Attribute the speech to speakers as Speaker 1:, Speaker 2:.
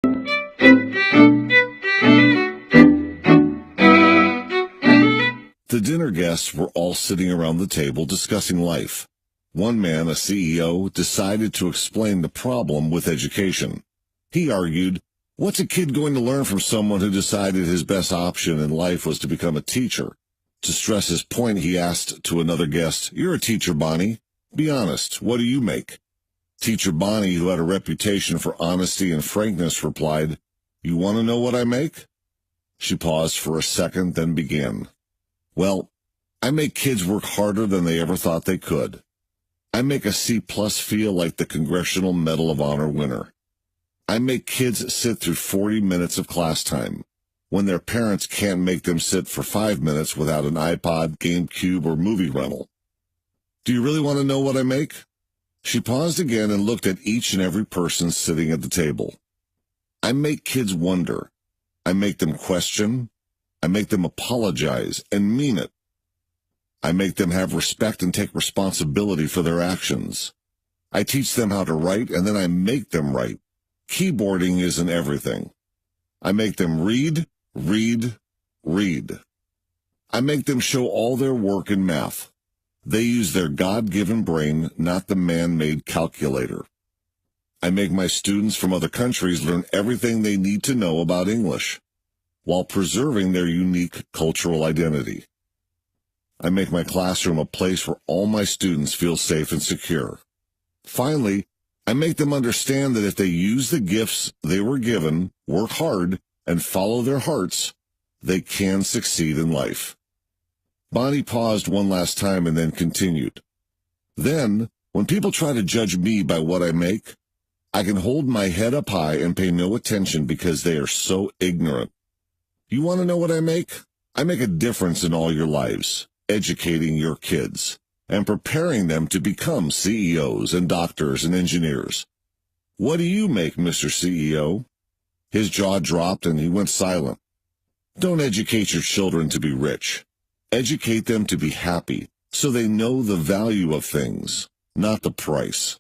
Speaker 1: The dinner guests were all sitting around the table discussing life. One man, a CEO, decided to explain the problem with education. He argued, "What's a kid going to learn from someone who decided his best option in life was to become a teacher?" To stress his point, he asked to another guest, "You're a teacher, Bonnie. Be honest, what do you make?" Teacher Bonnie, who had a reputation for honesty and frankness, replied, "You want to know what I make?" She paused for a second, then began. "Well, I make kids work harder than they ever thought they could. I make a C+ feel like the Congressional Medal of Honor winner. I make kids sit through 40 minutes of class time, when their parents can't make them sit for 5 minutes without an iPod, GameCube, or movie rental. Do you really want to know what I make?" She paused again and looked at each and every person sitting at the table. "I make kids wonder. I make them question. I make them apologize and mean it. I make them have respect and take responsibility for their actions. I teach them how to write, and then I make them write. Keyboarding isn't everything. I make them read, read, read. I make them show all their work in math. They use their God-given brain, not the man-made calculator. I make my students from other countries learn everything they need to know about English, while preserving their unique cultural identity. I make my classroom a place where all my students feel safe and secure. Finally, I make them understand that if they use the gifts they were given, work hard, and follow their hearts, they can succeed in life." Bonnie paused one last time and then continued. "Then, when people try to judge me by what I make, I can hold my head up high and pay no attention because they are so ignorant. You want to know what I make? I make a difference in all your lives, educating your kids and preparing them to become CEOs and doctors and engineers. What do you make, Mr. CEO?" His jaw dropped and he went silent. Don't educate your children to be rich. Educate them to be happy, so they know the value of things, not the price.